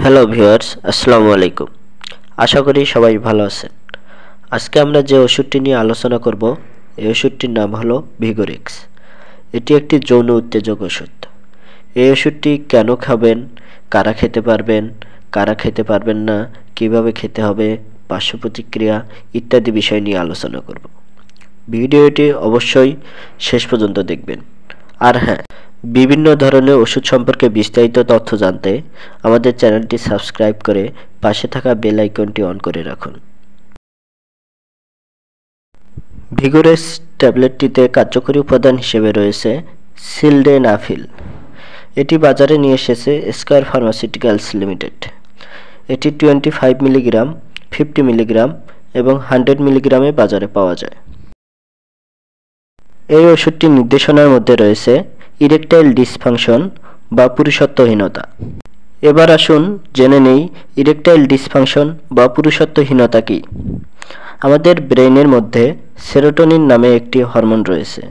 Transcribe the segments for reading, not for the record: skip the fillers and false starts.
Hello viewers, আসসালামু আলাইকুম। আশা করি সবাই ভালো আছেন। আজকে আমরা যে ওষুধটি নিয়ে আলোচনা করব, এই ওষুধটির নাম হলো ভিগোরেক্স। এটি একটি যৌন উত্তেজক ওষুধ। এই ওষুধটি কেন খাবেন, কারা খেতে পারবেন, কারা খেতে পারবেন না, কিভাবে খেতে হবে, পার্শ্ব প্রতিক্রিয়া ইত্যাদি বিষয় নিয়ে আলোচনা করব। ভিডিওটি অবশ্যই শেষ পর্যন্ত দেখবেন। আর হ্যাঁ, বিভিন্ন ধরনের ওষুধ সম্পর্কে বিস্তারিত তথ্য জানতে আমাদের চ্যানেলটি সাবস্ক্রাইব করে পাশে থাকা বেল আইকনটি অন করে রাখুন। ভিগোরেক্স ট্যাবলেটটিতে কার্যকরী উপাদান হিসেবে রয়েছে সিলডেনাফিল। এটি বাজারে নিয়ে এসেছে স্কয়ার ফার্মাসিউটিক্যালস লিমিটেড। এটি 25 মিলিগ্রাম, 50 মিলিগ্রাম এবং 100 মিলিগ্রামে বাজারে পাওয়া যায়। এই ওষুধটির নির্দেশনার মধ্যে রয়েছে ইরেকটাইল ডিসফাংশন বা পুরুষত্বহীনতা। এবার আসুন জেনে নেই ইরেকটাইল ডিসফাংশন বা পুরুষত্বহীনতা কী। আমাদের ব্রেইনের মধ্যে সেরোটোনিন নামে একটি হরমোন রয়েছে।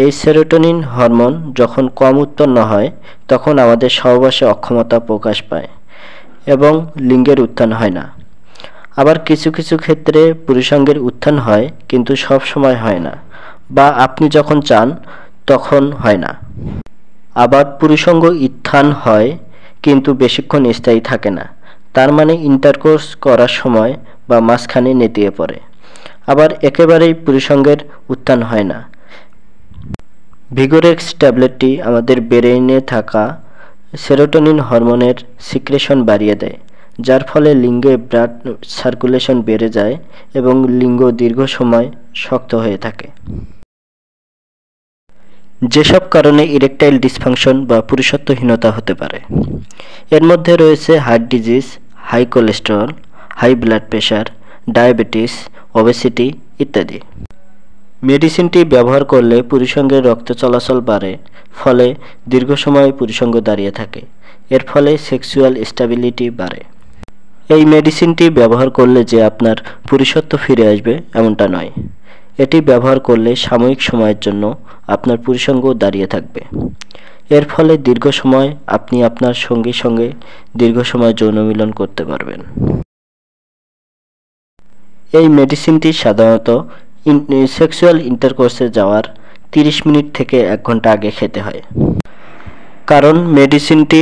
এই সেরোটোনিন হরমোন যখন কম উৎপন্ন হয় তখন আমাদের সহবাসে অক্ষমতা প্রকাশ পায় এবং লিঙ্গের উত্থান হয় না। আবার কিছু কিছু ক্ষেত্রে পুরুষাঙ্গের উত্থান হয়, কিন্তু সব সময় হয় না, বা আপনি যখন চান তখন হয় না। আবার পুরুষাঙ্গ উত্থান হয় কিন্তু বেশিক্ষণ স্থায়ী থাকে না, তার মানে ইন্টারকোর্স করার সময় বা মাঝখানে নেতিয়ে পড়ে। আবার একেবারেই পুরুষাঙ্গের উত্থান হয় না। ভিগোরেক্স ট্যাবলেটটি আমাদের ব্রেইনে থাকা সেরোটোনিন হরমোনের সিক্রেশন বাড়িয়ে দেয়, যার ফলে লিঙ্গে ব্লাড সার্কুলেশন বেড়ে যায় এবং লিঙ্গ দীর্ঘ সময় শক্ত হয়ে থাকে। যেসব কারণে ইরেকটাইল ডিসফাংশন বা পুরুষত্বহীনতা হতে পারে, এর মধ্যে রয়েছে heart disease, high cholesterol, high blood pressure, diabetes, obesity ইত্যাদি। মেডিসিনটি ব্যবহার করলে পুরুষাঙ্গের রক্ত চলাচল বাড়ে, ফলে দীর্ঘ সময় পুরুষাঙ্গ দাঁড়িয়ে থাকে। এর ফলে সেক্সুয়াল স্ট্যাবিলিটি বাড়ে। এই মেডিসিনটি ব্যবহার করলে যে আপনার পুরুষত্ব ফিরে আসবে এমনটা নয়। এটি ব্যবহার করলে সাময়িক সময়ের জন্য আপনার পুরুষাঙ্গ দাঁড়িয়ে থাকবে। এর ফলে দীর্ঘ সময় আপনি আপনার সঙ্গীর সঙ্গে দীর্ঘ সময় যৌন মিলন করতে পারবেন। এই মেডিসিনটি সাধারণত সেক্সুয়াল ইন্টারকোর্সে যাওয়ার 30 মিনিট থেকে 1 ঘন্টা আগে খেতে হয়, কারণ মেডিসিনটি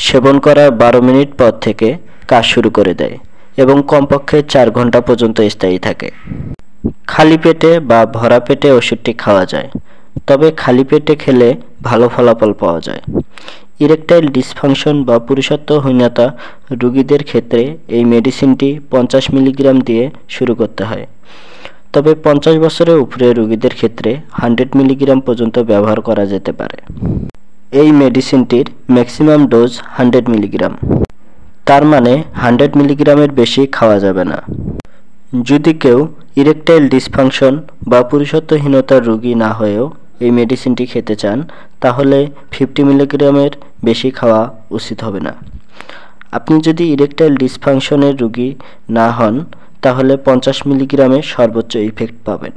সেবন করার 12 মিনিট পর থেকে কাজ শুরু করে দেয় এবং কমপক্ষে 4 ঘন্টা পর্যন্ত স্থায়ী থাকে। খালি পেটে বা ভরা পেটে ওষুধটি খাওয়া যায়, তবে খালি পেটে খেলে ভালো ফলাফল পাওয়া যায়। ইরেকটাইল ডিসফাংশন বা পুরুষত্বহীনতা রোগীদের ক্ষেত্রে এই মেডিসিনটি 50 মিলিগ্রাম দিয়ে শুরু করতে হয়, তবে 50 বছরের উপরে রোগীদের ক্ষেত্রে 100 মিলিগ্রাম পর্যন্ত ব্যবহার করা যেতে পারে। এই মেডিসিনটির ম্যাক্সিমাম ডোজ 100 মিলিগ্রাম, তার মানে 100 মিলিগ্রামের বেশি খাওয়া যাবে না। যদি কেউ ইরেকটাইল ডিসফাংশন বা পুরুষত্বহীনতার রোগী না হয়েও এই মেডিসিনটি খেতে চান, তাহলে 50 মিলিগ্রামের বেশি খাওয়া উচিত হবে না। আপনি যদি ইরেকটাইল ডিসফাংশনের রোগী না হন, তাহলে 50 মিলিগ্রামের সর্বোচ্চ ইফেক্ট পাবেন।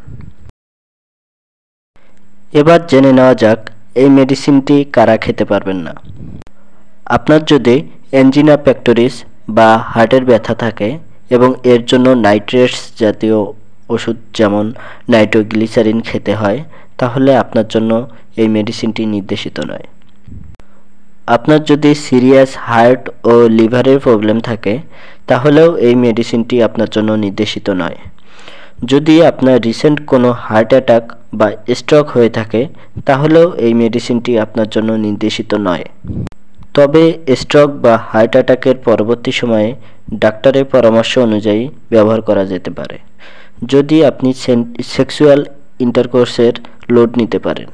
এবার জেনে নেওয়া যাক এই মেডিসিনটি কারা খেতে পারবেন না। আপনার যদি অ্যাঞ্জিনা পেক্টোরিস বা হার্টের ব্যথা থাকে এবং এর জন্য নাইট্রেটস জাতীয় ওষুধ যেমন নাইট্রোগ্লিসারিন খেতে হয়, তাহলে আপনার জন্য এই মেডিসিনটি নির্দেশিত নয়। আপনার যদি সিরিয়াস হার্ট ও লিভারের প্রবলেম থাকে, তাহলেও এই মেডিসিনটি আপনার জন্য নির্দেশিত নয়। যদি আপনার রিসেন্ট কোনো হার্ট অ্যাটাক বা স্ট্রোক হয়ে থাকে, তাহলেও এই মেডিসিনটি আপনার জন্য নির্দেশিত নয়। তবে স্ট্রোক বা হার্ট অ্যাটাকের পরবর্তী সময়ে ডাক্তারের পরামর্শ অনুযায়ী ব্যবহার করা যেতে পারে, যদি আপনি সেক্সুয়াল ইন্টারকোর্সের লোড নিতে পারেন।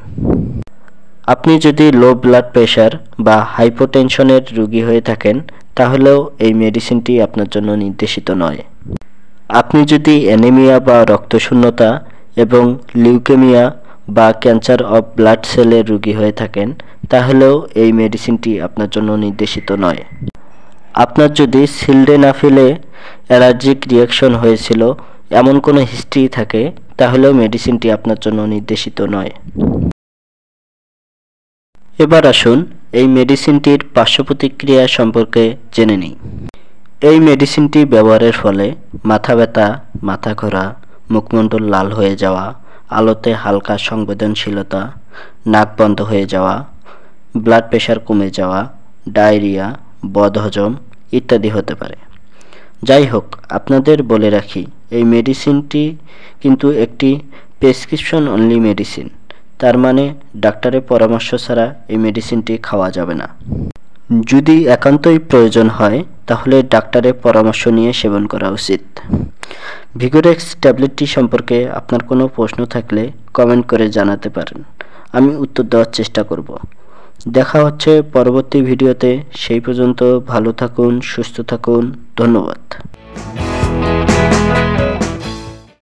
আপনি যদি লো ব্লাড প্রেশার বা হাইপোটেনশনের রোগী হয়ে থাকেন, তাহলেও এই মেডিসিনটি আপনার জন্য নির্দেশিত নয়। আপনি যদি অ্যানিমিয়া বা রক্তশূন্যতা এবং লিউকেমিয়া বা ক্যান্সার অফ ব্লাড সেলের রোগী হয়ে থাকেন, তাহলেও এই মেডিসিনটি আপনার জন্য নির্দেশিত নয়। আপনার যদি সিলডেনাফিলে অ্যালার্জিক রিয়াকশন হয়েছিল এমন কোনো হিস্ট্রি থাকে, তাহলেও মেডিসিনটি আপনার জন্য নির্দেশিত নয়। এবার আসুন এই মেডিসিনটির পার্শ্ব প্রতিক্রিয়া সম্পর্কে জেনে নিই। এই মেডিসিনটি ব্যবহারের ফলে মাথা ব্যথা, মাথা ঘোরা, মুখমণ্ডল লাল হয়ে যাওয়া, আলোতে হালকা সংবেদনশীলতা, নাক বন্ধ হয়ে যাওয়া, ব্লাড প্রেশার কমে যাওয়া, ডায়রিয়া, বদহজম ইত্যাদি হতে পারে। যাই হোক, আপনাদের বলে রাখি, এই মেডিসিনটি কিন্তু একটি প্রেসক্রিপশন অনলি মেডিসিন। তার মানে ডাক্তারের পরামর্শ ছাড়া এই মেডিসিনটি খাওয়া যাবে না। যদি একান্তই প্রয়োজন হয় তাহলে ডাক্তারের পরামর্শ নিয়ে সেবন করা উচিত। ভিগোরেক্স ট্যাবলেটটি সম্পর্কে আপনার কোনো প্রশ্ন থাকলে কমেন্ট করে জানাতে পারেন, আমি উত্তর দেওয়ার চেষ্টা করব। দেখা হচ্ছে পরবর্তী ভিডিওতে। সেই পর্যন্ত ভালো থাকুন, সুস্থ থাকুন। ধন্যবাদ।